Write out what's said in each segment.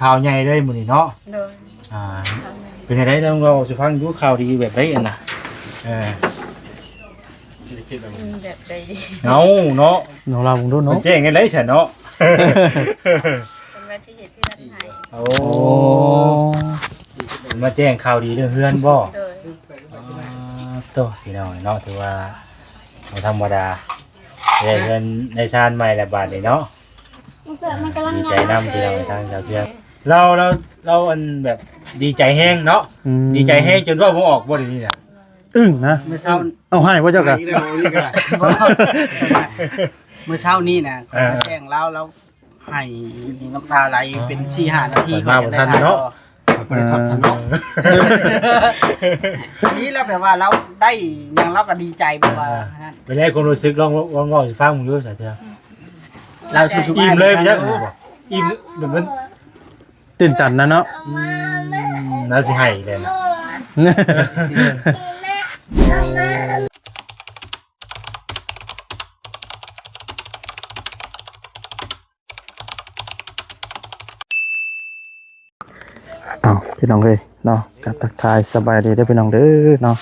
ข่าวใหญ่เลยมื้อนี้เนาะโดยเป็นจังได๋เราเราสิฟังดูข่าวดีแบบใดอันน่ะแบบใดดีเอาเนาะน้องเราบุงดูเนาะแจ้งกันได้ฉันเนาะเป็นว่าสิเฮ็ดเฮือนให้โอ้มาแจ้งข่าวดีเรื่องเฮือนบ่โดยตัวพี่น้องเนาะถือว่าบ่ธรรมดาได้เงินในชาติใหม่ละบาทนี่เนาะดีใจนำพี่น้องทางชาวเทืองเราอันแบบดีใจแห้งเนาะดีใจแห้งจนว่าบ่ออกบ่ได้นี่น่ะอึ้งนะเมื่อเช้าเอาให้ว่าเจ้าก็เมื่อเช้านี้นะเขาแจ้งแล้วให้น้ำตาไหลเป็น4-5 นาทีก่อนจะได้ถ่ายบริษัทฉันเนาะนี้เราแบบว่าเราได้ยังเราก็ดีใจแบบว่านั่นเป็นไงความรู้สึกลองเว้าสิฟังมึงดูซะเถอะเราชุบอิ่มเลยพี่จักอิ่มแบบมันตื่นตันนะเนาะน่าสิให้เลยนะพี่น้องเลยเนาะกับทักทายสบายดีได้พี่น้องเด้อเนาะ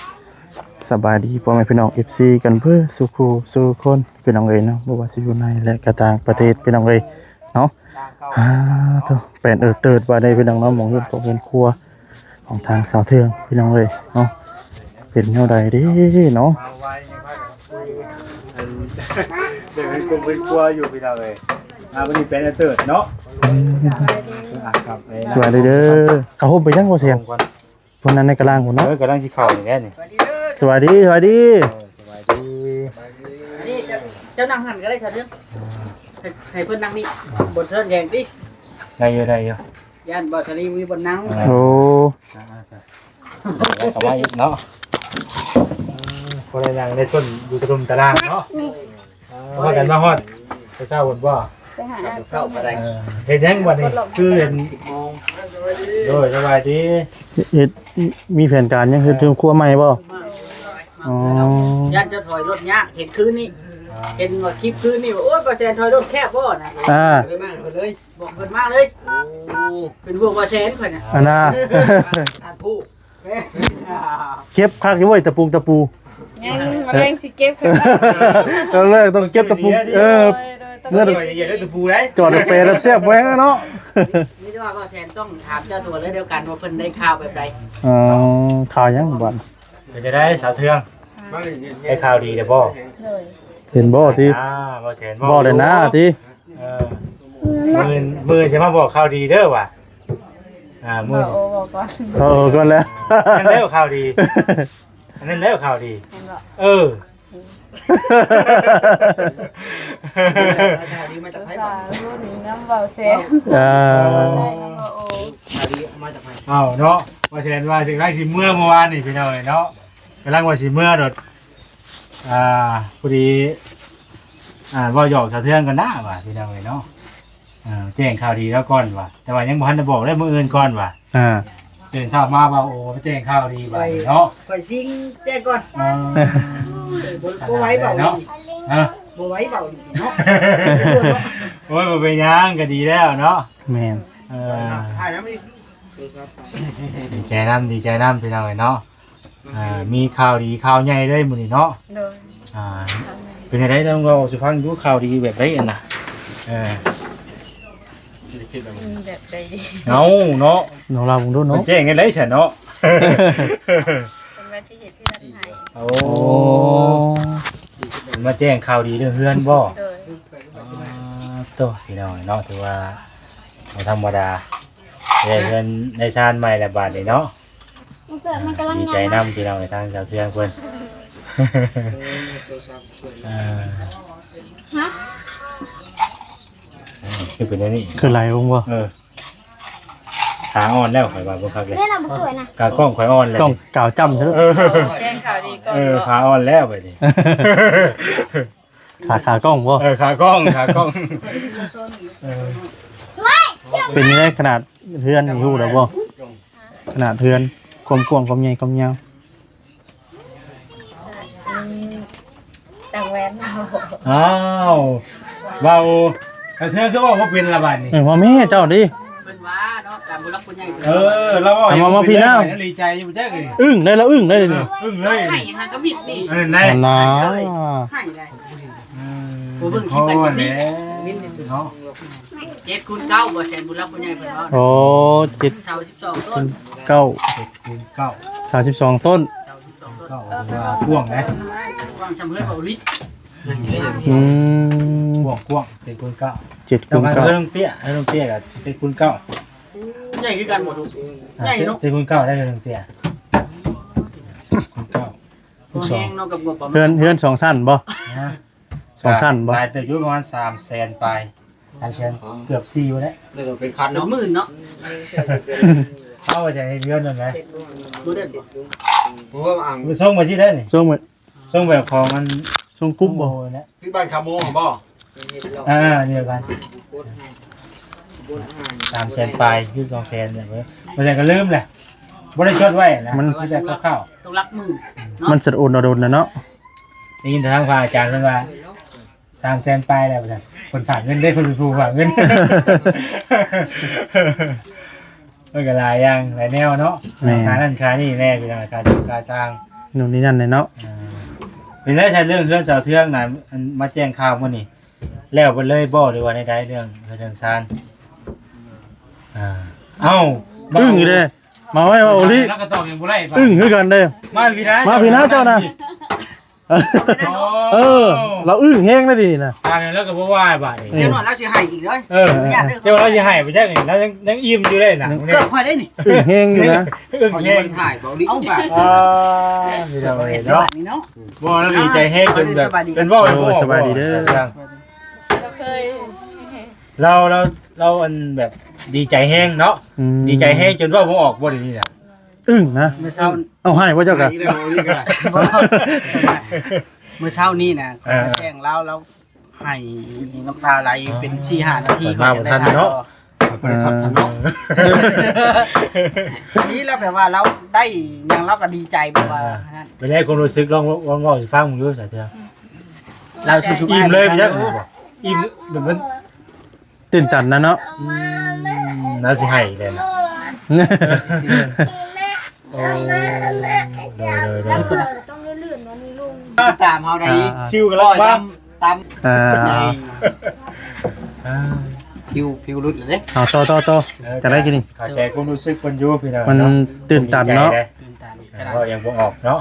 สบายดีพ่อแม่พี่น้อง FC กันเพื่อสู่คู่สู่คนพี่น้องเลยเนาะบ่ว่าสิอยู่ในและก็ต่างประเทศพี่น้องเลยเนาะตัวเป็นเติร์ดว่าได้พี่น้องเนาะหมองเงินของเงินครัวของทางสาวเทืองพี่น้องเลยเนาะเป็นแนวใดเด้เนาะเดี๋ยวเป็นกลุ่มเป็นครัวอยู่พี่น้องเลยวันนี้เป็นเติร์ดเนาะสวัสดีเด้อเขาห่มไปยังบ่เสียงคนนั้นในกลางพุ่นเนาะกำลังสิเข้าอย่างนี้นี่สวัสดีนี่เจ้านั่งหันก็ได้ค่ะเด้อให้เพิ่นนั่งนี่บนเทินแยงดิได้อยู่ย่านบ่สลีมีบนนั่งโอ้แล้วก็มาอีกเนาะคนนั่งในส่วนอยู่ตรงตารางเนาะว่ากันมาฮอดไปเช้าบนบ่ไปหาเข้าบ่ได้เฮ็ดยังบัดนี้คือเห็นโดยสบายดีเฮ็ดมีแผนการยังคือถึงครัวใหม่บ่อ๋อย่านจะถอยรถยากเห็นคืนนี้เห็นว่าคลิปคืนนี้โอ้ยบ่แซนถอยรถแคบบ่นะเลยบอกเพิ่นมาเลยโอ้เป็นพวกบ่แซนเพิ่นน่ะอันน่ะผู้เก็บคักอยู่เว้ยตะปูยังมาเร่งสิเก็บคือเราเลิกต้องเก็บตะปูเมื่ออย่าได้ตะปูได้จอดเปรย์แซ่บไว้เนาะนี่ว่าบ่แซนต้องถามเจ้าตัวเลยเดียวกันว่าเพิ่นได้ข่าวแบบใดข่าวยังบ่จะได้สาวเทืองได้ข่าวดีเด้อบ่เห็นบ่ติบ่แสนบ่ได้นะติมือใช่มาบอกข่าวดีเด้อว่ะมือบอกก่อนก่อนแล้วนั่นแล้วข่าวดีอันนั้นแล้วข่าวดีข่าวดีมาจากไผบ่รุ่นน้ำเบาแซนมาจากไผเนาะว่าแสนว่าสิกำลังสิเมื่อเมื่อวานนี่พี่น้องเนาะกำลังว่าสิเมื่อโดดพอดีว่าหยอกสะเทือนกันนะว่ะพี่น้องเนาะแจ้งข่าวดีแล้วก่อนว่ะแต่ว่ายังบ่ทันได้บอกได้มื้ออื่นก่อนว่ะตื่นเช้ามาว่าโอ้แจ้งข่าวดีว่ะเนาะข่อยซิงแจ้งก่อนบ่ไหวเบาเนาะบ่ไหวเบาเนาะโอ้ยบ่เป็นหยังก็ดีแล้วเนาะแม่นถ่ายนำอีกดีใจนำพี่น้องเนาะมีข่าวดีข่าวใหญ่เลยมื้อนี้เนาะโดยเป็นจังได๋เราสิฟังดูข่าวดีแบบใดอันน่ะแบบใดดีเอาเนาะน้องเราบุงดูเนาะแจ้งกันได้ฉันเนาะเป็นว่าสิเฮ็ดเฮือนให้โอ้มาแจ้งข่าวดีเรื่องเฮือนบ่โดยตัวพี่น้องเนาะถือว่าบ่ธรรมดาได้เงินในชาติใหม่ละบาทนี่เนาะดีใจนำพี่น้องในทางชาวเทืองเพิ่นฮะคือเป็นนี่คือไรบ่ขาอ่อนแล้วข่อยว่าบ่คักเลยเล่นบ่สวยนะกากล้องข่อยอ่อนเลยต้องกาวจ้ำเถอะแจ้งข่าวดีก่อนขาอ่อนแล้วไปดิขากล้องบ่ขากล้องเป็นได้ขนาดเทือนอยู่แล้วบ่ขนาดเทือนความกว้างความใหญ่ความยาวแต่แหวนอ้าวเบาเทือนคือว่าเป็นละบาดนี่ว่าแม่เจ้าดิเพิ่นว มาเนาะตามผู้รักผู้ใหญ่ เราว่าดีใจอยู่แจ๊กเลย อึ้งได้แล้วอึ้งได้เลยนี่ อึ้งเลย ให้หากระบิดนี่ ได้ อันน่ะ ให้ได้บ่เบิ่งคลิปกันบ่นี่วินเนาะ7คูณ9บ่แสนผู้รักผู้ใหญ่เพิ่นว่า โอ้7 ชาว12ต้น 9 9 32ต้น ชาว12ต้น ก็พ่วงนะ วางชำเฮือนเบาลิ อืม พ่วง7คูณ9 7 ต้ คู อง ณ การเรื่องเตี้ยกับ7คูณ9 ใหญ่คือกันหมดใหญ่เนาะ 7คูณ9ได้เรื่องเตี้ยคูณ9 ตัวแห้งเนาะกับบ่ประมาณ เฮือน2ชั้นบ่2ชั้นบ่ รายตึกอยู่ประมาณ300,000 ปลาย300,000เกือบ4แล้ว เลยเป็นคันเนาะ10,000เนาะ เข้าไปใช้เรือนนั่นไหม บ่ได้บ่ ผมว่าอ่าง มันส่งมาที่ได้นี่ ช่วงมื้อ ส่งแบบของมัน ช่วงกรุ๊ปบ่ นะ ที่บ้านคาโมของบ่ เดียวกัน300,000 ปลายคือ200,000เนี่ยเว้ยมันจะก็ลืมแหละบ่ได้จดไว้นะมันจะคร่าว ต้องรักมือ มันสะโอนโดนนะเนาะ ๆได้ยินทางพระอาจารย์เพิ่นว่า300,000 ปลายแล้วว่าคนฝากเงินได้คนเป็นผู้ฝากเงินมันก็หลายอย่างหลายแนวเนาะค่านั่นค่านี่แน่พี่น้องค่าซื้อค่าสร้าง นู่นนี่นั่นเลยเนาะ เป็นได้ใช้เรื่องเฮือนเสาเทืองน่ะมาแจ้งข่าวมื้อนี้แล้วบ่เลยบ่หรือว่าใดๆเรื่องซานเอ้า อึ้งอยู่เด้มาไว้ว่าโอลิ แล้วก็ต้องยังบ่ไล่ อึ้งคือกันเด้ มาพี่นะ มาพี่นะเจ้านะเราอึ้งแห้งได้ดีนะ ทางนั้นแล้วก็บ่ว่าบาดนี้ เดี๋ยวหน่อยเราสิให้อีกเลย เจ้าเราสิให้ไปจักนี่แล้วยังอิ่มอยู่เลยน่ะ เกือบค่อยได้นี่ อึ้งแห้งอยู่นะ อึ้ง เขา แฮ ยัง ง ไม่ได้ถ่ายเบาลิ เอาไป พี่น้อง เห็น เนาะ นี่เนาะ บ่แล้วดีใจแฮงจนแบบเป็นบ่ สบายดีเด้อ เราเคย เราอันแบบดีใจแฮงเนาะดีใจแฮงจนว่าบ่ออกบ่ได้นี่น่ะ อึ้งนะ เมื่อเช้า เอาให้ว่าเจ้ากะ นี่ได้เบาลิก็ได้ เมื่อเช้านี้นะเขาแจ้งแล้วให้น้ำตาไหลเป็น4-5 นาทีก่อนจะได้ถ่ายต่อ บริษัทฉันเนาะ อันนี้เราแบบว่าเราได้อย่างเราก็ดีใจแบบว่านั่น ไปได้ความรู้สึกลองเว้าสิฟังมึงดูซะเถอะ เราชุบๆ อิ่มเลยพี่จักอิ่มแบบมัน ตื่นตันนะเนาะ น่าสิให้เลยนะโอ้โดย ต้องลื่นๆนะนี่ลุง ตามเฮาได้ คิวกันแล้วบ้าง ตาม อ่า ผิวรุดเลยเด้ เอาต่อจะได้กินนี่ เข้าใจความรู้สึกคนอยู่พี่น้อง มันตื่นตันเนาะ ตื่นตา ก็ยังบ่ออกเนาะ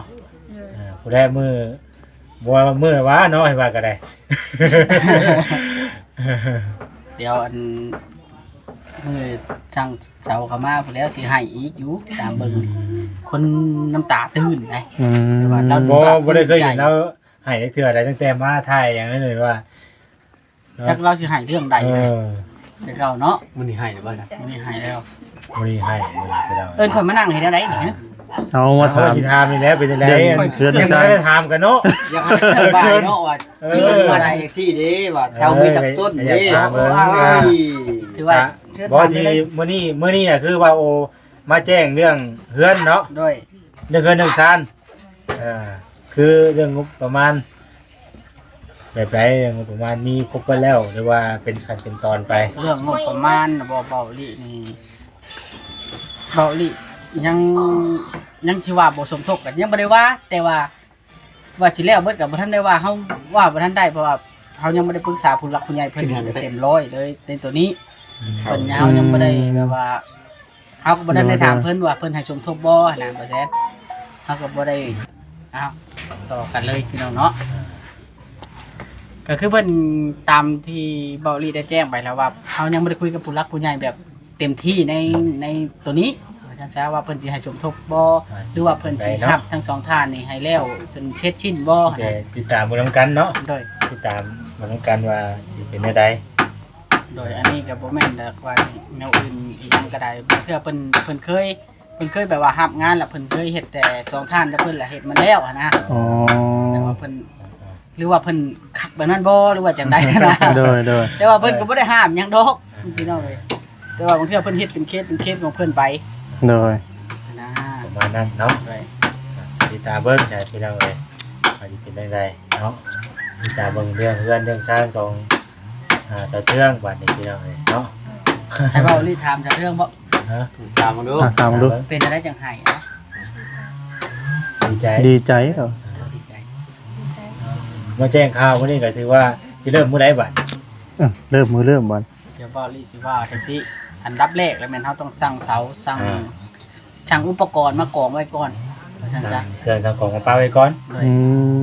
ผู้ได้มือบ่มือว่าเนาะให้ว่าก็ได้ เดี๋ยวอันมือช่างเสาเข้ามาพุ่นแล้วสิให้อีกอยู่ตามเบิ่งคนน้ำตาตื้นไง อืม บ่ได้เคยเห็นแล้วให้เทื่อใดตั้งแต่มาไทยอย่างนั้นเลยว่า จักเราสิให้เรื่องใดจักเราเนาะ มันนี่ให้หรือเปล่า มื้อนี้ให้แล้ว บ่ได้ให้พี่น้อง เอิ้นคนมานั่งเฮ็ดได้นี่ เอามาถาม สิถามนี่แหล้วเป็นจังได๋ เพื่อน ยังไม่ได้ถามกันเนาะ อยากให้บ้านเนาะว่าคือมันมาได้ที่เด้ว่าชาวมีตักต้นเด้ ถือว่า บ่ที่มื้อนี้น่ะคือว่าโอมาแจ้งเรื่องเฮือนเนาะ ด้วย เรื่องเฮือนเรื่องซานคือเรื่องงบประมาณแบบไรเรื่องงบประมาณมีครบไปแล้วหรือว่าเป็นขั้นเป็นตอนไป เรื่องงบประมาณเบาลินี่เบาลิยังสิว่าบ่สมทบกันยังบ่ได้ว่า แต่ว่าสิแล้วเบิดก็บ่ทันได้ว่าเฮาว่าบ่ทันได้เพราะว่าเฮายังบ่ได้ปรึกษาผู้หลักผู้ใหญ่เพิ่นเต็มร้อยเลยในตัวนี้เพิ่นเฮายังบ่ได้แบบว่าเฮาก็บ่ทันได้ถามเพิ่นว่าเพิ่นให้สมทบบ่นะบ่แซ่นเฮาก็บ่ได้ต่อกันเลยพี่น้องเนาะก็คือเพิ่นตามที่เบาลีได้แจ้งไปแล้วว่าเฮายังบ่ได้คุยกับผู้หลักผู้ใหญ่แบบเต็มที่ในตัวนี้ท่านทราบว่าเพิ่นสิให้สมทบบ่หรือว่าเพิ่นสิรับทั้งสองท่านนี่ให้แล้วจนเสร็จสิ้นบ่ โอเคติดตามมือน้ำกันเนาะ โดย ติดตามมือน้ำกันว่าสิเป็นได้ใด โดยอันนี้ก็บ่แม่นแบบว่าแนวอื่นอีหยังก็ได้บางเทื่อเพิ่นเคยแบบว่ารับงานแล้วเพิ่นเคยเฮ็ดแต่สองท่านแล้วเพิ่นละเฮ็ดมาแล้วนะ อ๋อ แต่ว่าเพิ่นหรือว่าเพิ่นคักแบบนั้นบ่หรือว่าจังไดนะ โดย แต่ว่าเพิ่นก็บ่ได้ห้ามหยังดอกพี่น้องเอ้ยแต่ว่าบางเทื่อเพิ่นเฮ็ดเป็นเคสของเพิ่นไป โดย นะ ประมาณนั้นเนาะ ด้วย ติดตามเบิ้งใช่พี่น้องเลยว่าสิเป็นได้ใดเนาะติดตามเบิ้งเรื่องเฮือนเรื่องสร้างของสะเทืองบัดนี้พี่น้องเลยเนาะ ให้เบาลีถามจากเรื่องบ่ ฮะ ตามมาดู ถามดู เป็นอะไรจังไห้เนาะ ดีใจ ดีใจเหรอ ดีใจ มาแจ้งข่าววันนี้ก็ถือว่าจะเริ่มมื้อใดบัด เริ่มมือเริ่มบอล เดี๋ยวเบาลีสิว่าจังที่อันดับแรกแล้วแม่นเฮาต้องสั่งเสาสั่งช่างอุปกรณ์มากองไว้ก่อนว่าซั่น สั่ จ้ะ งเครื่องสั่งของมาป้าไว้ก่อน โดย อื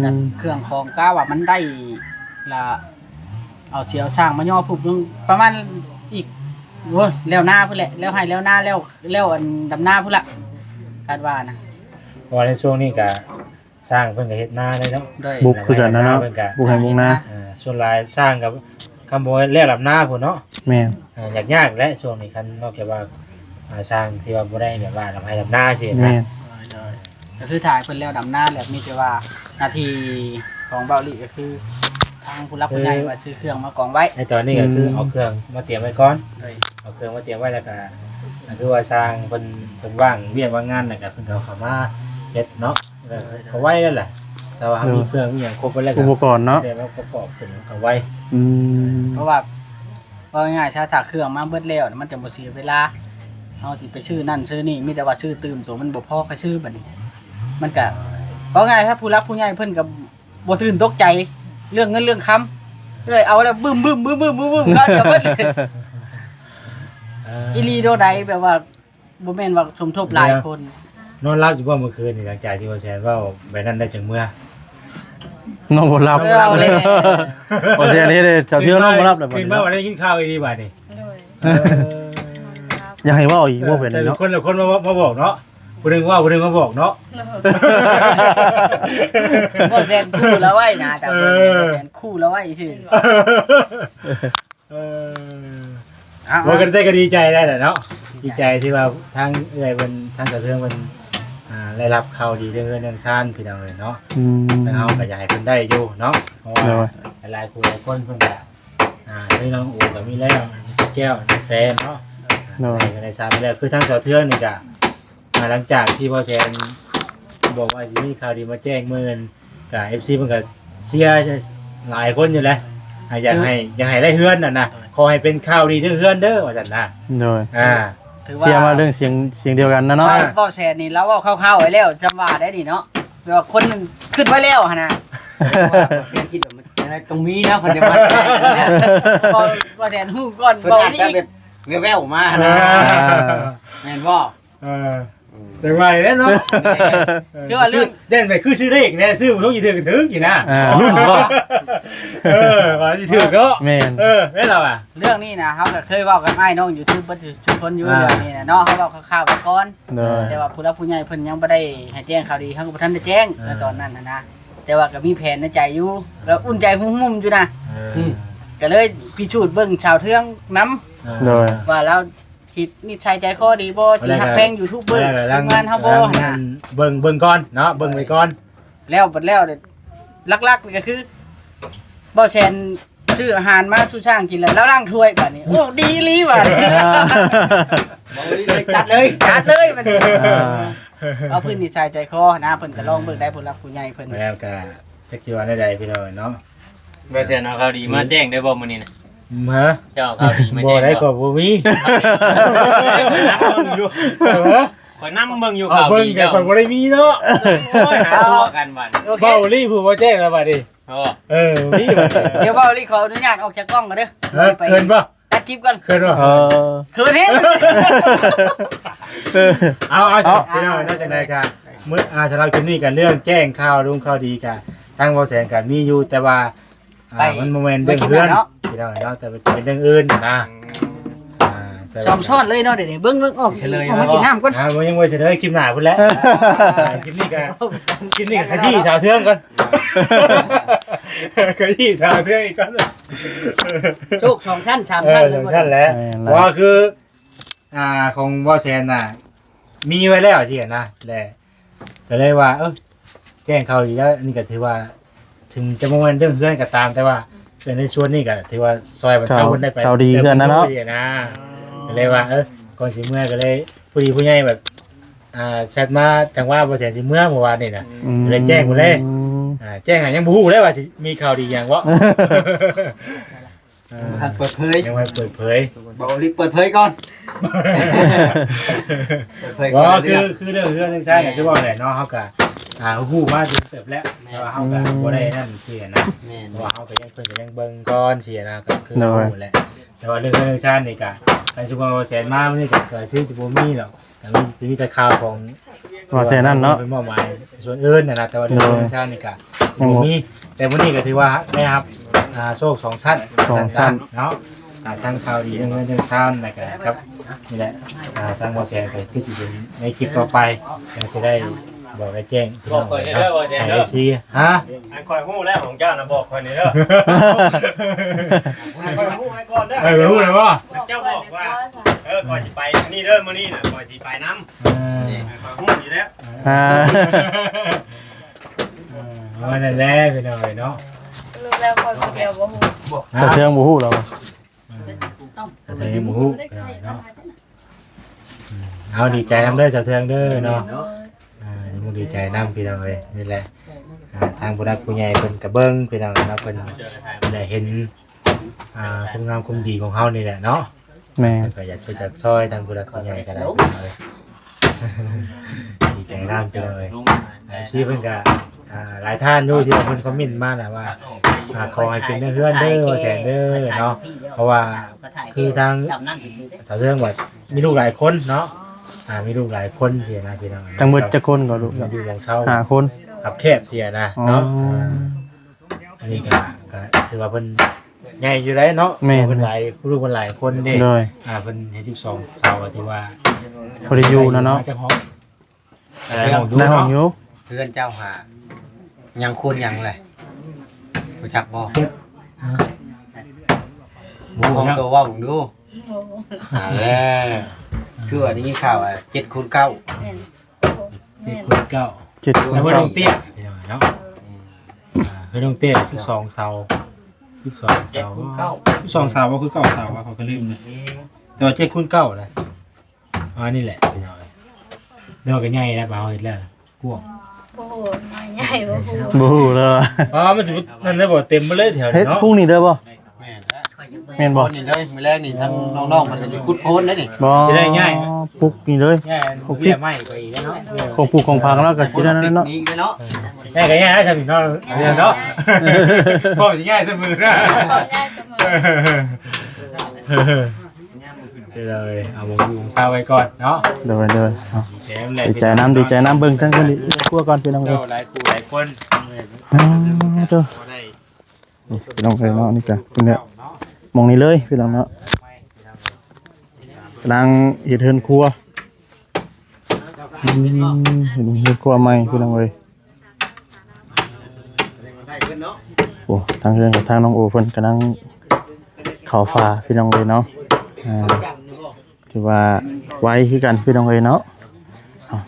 กัน ม เครื่องของก้าว่ามันได้ละเอาเสียวช่างมาย่อผูกนึงประมาณอีกโอ้ยแล้วหน้าพุ่นแหละแล้วให้แล้วหน้าแล้วอันดำหน้าพุ่นละคาดว่านะ เพราะว่าในช่วงนี้ก็สร้างเพิ่นก็เฮ็ดนาเลยเนาะ โดย บุกคือกันนะเนาะบุกให้บุกนะ ส่วนหลายสร้างกับคำบ่แล้วลำหน้าพุ่นเนาะ แม่น ยากและช่วงนี้คันนอกจากว่าสร้างที่ว่าบ่ได้แบบว่าลำให้ลำหน้าสิ แม่ นะ น โดยก็คือถ่ายเพิ่นแล้วดำหน้าแล้วมีแต่ว่าหนาทีของเบาหลีก็คือทางผู้รับผู้ใหญ่ว่าซื้อเครื่องมากองไว้ ในตอนนี้ก็คือเอาเครื่องมาเตรียมไว้ก่อน โดย เอาเครื่องมาเตรียมไว้แล้วก็คือว่าสร้างเพิ่นว่างเวียกว่างงานแล้วก็เพิ่นก็เข้ามาเฮ็ดเนาะก็ไว้แล้วแหละแต่ว่ามีเครื่องมีหยังครบไปแล้วก็ อุปกรณ์เนาะ เดี๋ยวมาประกอบขึ้นก็ไว้ อืม เพราะว่าง่ายๆถ้าเครื่องมาเบิดแล้วมันจะบ่เสียเวลาเฮาสิไปชื่อนั่นชื่อนี่มีแต่ว่าชื่อตื่มตัวมันบ่พอก็ชื่อบัดนี้มันก็เพราะง่ายถ้าผู้รับผู้ใหญ่เพิ่นก็บ่ตื่นตกใจเรื่องเงินเรื่องคำเลยเอาแล้วบึ้มก็จะเบิดเลยอีหลีโดใดแบบว่าบ่แม่นว่าสมทบหลายคน นอนรับอยู่บ่เมื่อคืนนี่หลังจากที่ว่าแซนเว้าไปนั่นได้จังเมื่อ น้องบ่รับ เอาเลย โอเคอันนี้เลยชาวเที่ยวน้องบ่รับเลยบ่ ขึ้นมาวันได้กินข้าวอีดีบัดนี่ โดย อยากให้เว่าอีกว่าเป็น แต่ เนาะ คนละคนมาบอกเนาะผู้หนึงว่าผู้หนึงมาบอกเนาะ บ่แซนคู่แล้วไว้นะแต่บ่แซนคู่แล้วไว้ซื่อ ว่ากันได้ก็ดีใจได้แหละเนาะดีใจที่ว่าทางเอื้อยเพิ่นทางกระเทืองเพิ่นได้รับข่าวดีเรื่องซ่านพี่น้องเอ้ยเนาะ อืม ทางเฮาก็อยากให้เพิ่นได้อยู่เนาะเพราะว่าหลายคนเพิ่นก็ที่น้องอูก็มีแล้วแก้วแฟนเนาะในซ่านไปแล้วคือทางเสาเทืองนี่ก็หลังจากที่พ่อแซนบอกว่าสิมีข่าวดีมาแจ้งมื้อนั้นก็ FC เพิ่นก็เชียร์หลายคนอยู่แหละอยากให้ได้เฮือนน่ะนะขอให้เป็นข่าวดีเด้อเฮือนเด้อว่าซั่นนะ โดย ถือ เสียมาเรื่องเสียงเดียวกันนะเนาะ บ่แซนนี่แล้วเว้าคร่าวๆไว้แล้วจำว่าได้นี่เนาะว่าคนนึงขึ้นไว้แล้วหั่นน่ะ เสียงคิดแบบมันอะไรตรงนี้นะพันเดียวมัน บ่แซนฮู้ก่อน เพิ่น บ่ อาจ นี่ จะแบบแว่วๆมานะแม่นบ่ แต่ว่าเนี่ยเนาะ คือว่าเรื่อง เด่นไปคือชื่อเลขเนี่ยชื่อมันต้องยีถือถึงอยู่นะ รุ่นบ่ ว่ายีถือก็ แม่น ไม่เราอ่ะ เรื่องนี้นะเฮาก็เคยเว้ากับอ้ายน้องอยู่ทุกเบิดทุกคนอยู่เรื่องนี้นะเนาะเฮาเว้าคร่าวๆไว้ก่อน โดย แต่ว่าผู้รับผู้ใหญ่เพิ่นยังบ่ได้ให้แจ้งข่าวดีเฮาก็บ่ทันได้แจ้งในตอนนั้นนะแต่ว่าก็มีแผนในใจอยู่แล้วอุ่นใจหุ่มๆอยู่นะก็เลยพิสูจน์เบิ่งชาวเทืองนำ โดย ว่าแล้วสินิสัยใจคอดีบ่สิฮักแพงยูทูบเบอร์ทำงานเฮาบ่นะ เบิ่งก่อนเนาะเบิ่งไปก่อน แล้วบัดแล้วลักๆนี่ก็คือบ่แชนซื้ออาหารมาสู่ช่างกินแล้วล้างถ้วยบัดนี้โอ้ดีอีหลีบัดนี้ บ่เลยจัดเลย จัดเลยบัดนี้เอาเพิ่นนิสัยใจคอนะเพิ่นก็ลองเบิ่งได้ผู้รับผู้ใหญ่เพิ่น แล้วก็จักสิว่าได้ใดพี่น้องเนาะ บ่เสียเอาข่าวดีมาแจ้งได้บ่มื้อนี้น่ะ เมื่อ เจ้าเอาข่าวดีมา บ่ แจ้ง ได้ก็บ่มี ข่อยนำเบิ่งอยู่ เอา ข่าว เบิ่ง ดี แต่ เจ้า คนบ่ได้มีเนาะ โอ้ยหาตัวกันบัด โอเค เบ้าลี่ผู้บ่แจ้งแล้วบัดนี้ โอ้ มีบัดนี้ เดี๋ยวเว้าลิขออนุญาตออกจากกล้องก่อนเด้อ เคินป่ะ ตัดจิบก่อน เคินป่ะ คืนเฮ็ด เอาพี่น้องน่าจะได้กันเมื่อสำหรับคลิปนี้กันเรื่องแจ้งข่าวลุงข่าวดีกันทางบ่แสนกันมีอยู่แต่ว่ามันโมเมนต์เรื่องเพื่อนพี่น้องเนาะแต่เป็นเรื่องอื่นนะ ซ้อมช้อนเลยเนาะเดี๋ยวนี้เบิ่งออกเฉลยมากินน้ำก่อน มันยังไม่เฉลยคลิปหน้าพุ่นแล้วคลิปนี้กันขยี้สาวเทืองก่อนขยี้สาวเทืองอีกก่อน โชคสองท่านสามท่านเลย ท่านแล้วว่าคือของบ่แสนน่ะมีไว้แล้วสินะแหละก็เลยว่าแจ้งข่าวดีแล้วนี่ก็ถือว่าถึงจะโมเมนต์เรื่องเพื่อนก็ตามแต่ว่าในส่วนนี้ก็ถือว่าซอยบรรเทาคนได้ไปก็เลยว่าก่อนสิเมื่อก็เลยผู้ใหญ่แบบแชทมาจังว่าบ่แสนสิเมื่อเมื่อวานนี่นะเลยแจ้งหมดเลยแจ้งยังบ่ฮู้เลยว่ามีข่าวดีหยังบ่ ท่านเปิดเผย ยังไม่เปิดเผย เบาลิเปิดเผยก่อนเปิดเผยก่ ก็ อน คือเรื่องใช่เนี่ยคือว่าแหละเนาะเขาก็ฮู้มาจนเติบแล้วแต่ว่าเขาก็บ่ได้นั่นเสียนะ แม่น เพราะว่าเขาก็ยังเพิ่นก็ยังเบิ่งก่อนเสียนะก็คือฮู้แหละแต่ว่าเรื่องชาตินี่ก็การสุภาพแสนมามื้อนี้ก็ซื้อสิบ่มีหรอกก็มีแต่ข่าวของ ว่าแซ่นั่นเนาะ เป็นมอบหมายส่วนอื่นนะแต่ว่าเรื่องชาตินี่ก็ยังบ่มีแต่มื้อนี้ก็ถือว่าได้รับโชค2ชั้นเนาะทางข่าวดีเรื่องชาตินะครับนี่แหละทางบ่แสนก็คือสิเป็นในคลิปต่อไปก็สิได้บอกได้แจ้งพี่น้องเนาะให้ FC ฮะ อันคอยฮู้แล้วของเจ้าน่ะบอกคอยนี่เด้อคอยฮู้ไว้ก่อนเด้อ รู้เลยว่า เจ้าบอกว่าคอยสิไปนี่เด้อมื้อนี้น่ะคอยสิไปนำคอยฮู้อยู่แล้ว วันนั้นแหละพี่น้องเนาะ สรุปแล้วคนคนเดียวบ่ฮู้ สะเทืองบ่ฮู้เรา แต่ยังบ่ฮู้เนาะเอาดีใจนำเด้อสะเทืองเด้อเนาะมุดีใจนำพี่น้องเอ้ยนี่แหละทางผู้รักผู้ใหญ่เพิ่นก็เบิ่งพี่น้องเนาะเพิ่นได้เห็นคุณงามคุณดีของเฮานี่แหละเนาะ แม่ ก็อยากช่วยจักซอยทางผู้รักผู้ใหญ่ก็ได้พี่น้องเอ้ยดีใจนำพี่น้องเอ้ยที่เพิ่นก็หลายท่านอยู่ที่เพิ่นคอมเมนต์มาน่ะว่าขอให้เป็นเพื่อนเด้อว่าแสนเด้อเนาะเพราะว่าคือทางสาวเรื่องว่ามีลูกหลายคนเนาะมีลูกหลายคนเสียนะพี่น้อง จังหวัดจะคนก็ลูก อยู่วงเช่า 5คน ขับแคบเสียนะเนาะอันนี้ก็ถือว่าเพิ่นใหญ่อยู่แล้วเนาะเพิ่นหลายลูกเพิ่นหลายคนเด้ เลย เพิ่นเฮ็ด12เสาถือว่า พอได้อยู่นะเนาะ จักห้อง ในห้องอยู่ เพื่อนเจ้าหายังคุณยังเลยรู้จักบ่ หมู่ ของ เนาะ ตัวว่าผมดูแล้วคือว่านี้ข่าว7คูณ9 แม่น 7 แม่น คูณ9 7 สมมุติน้องเตี้ยพี่น้องเนาะคือน้องเตี้ย12เสา12เสา12เสาก็คือ9เสาว่าเขาก็ลืมนะแต่ว่า7คูณ9นะนี่แหละพี่น้องเดี๋ยวก็ใหญ่แล้วบ่าวเฮ็ดแล้วกว้าง โอ้โหน้อยใหญ่บ่ฮู้ บ่ฮู้เลย มันสินั่นได้บ่เต็มไปเลยแถว เฮ็ นี้ ด เนาะ พรุ่งนี้เด้อบ่ แม่นแล้ว แม่นบ่ นี่เลยมื้อแรกนี่ทั้งน้องๆมันก็สิขุดโพนได้นี่ บ่ปลูกนี่เลย ง่ายเบี้ยไม้ไปอีกแล้วเนาะ ของปลูกของพังแล้วก็สิได้นั่นเนาะ นี่เลยเนาะ ง่ายก็ง่ายนะชาวพี่น้องเดี๋ยวเนาะพ่อสิง่ายเสมอนะ คนง่ายเสมอ เลยเอาวงอยู่วงเศร้าไว้ก่อนเนาะ เด้อ ดีใจน้ำ ดีใจน้ำเบิ่งทั้งคนนี้ครัวก่อนพี่น้องเอ้ย หลายคู่หลายคน เด้อพี่น้องเอ้ยเนาะนี่ก็เพิ่นเนี่ยมองนี่เลยพี่น้องเนาะกำลังเฮ็ดเฮือนครัวเห็นเฮือนครัวใหม่พี่น้องเอ้ยโอ้ทางเฮือนกับทางน้องโอเพิ่นกำลังเข้าฟ้าพี่น้องเอ้ยเนาะถือว่าไว้คือกันพี่น้องเอ้ยเนาะ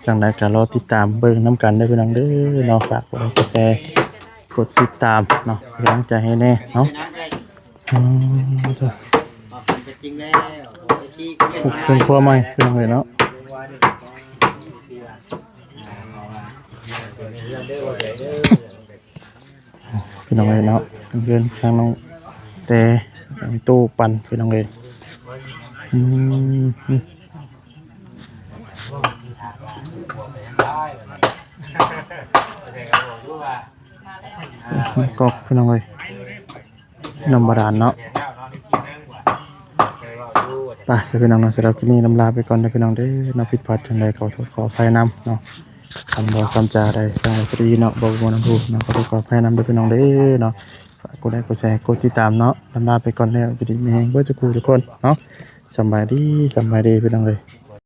จังได๋ก็รอติดตามเบิ่งนํกันเด้อพี่น้องเด้อเนาะฝากกดไลค์กดแชร์กดติดตามเนาะเป็นกำลังใจให้แน่เนาะเด้อ จริงแล้ว ปลูกเครื่องครัวใหม่พี่น้องเอ้ยเนาะพี่น้องเอ้ยเนาะเพื่อนทางน้องแต่มีตู้ปั่นพี่น้องเอ้ยก็พี่น้องเอ้ยน้ำบาดาลเนาะไปสิพี่น้องเนาะสำหรับคลิปนี้ลำลาไปก่อนนะพี่น้องเด้อเนาะผิดพลาดจังใดขอโทษขออภัยนำเนาะคำบอกคำจาใดจังหวัดสุรินทร์เนาะบอกบ่น้ำพูเนาะขอโทษขออภัยนำเด้อพี่น้องเด้อเนาะฝากกดไลค์กดแชร์กดติดตามเนาะลำลาไปก่อนแล้วอยู่ดีมีแรงเบ่จะกูทุกคนเนาะสบายดีพี่น้องเอ้ย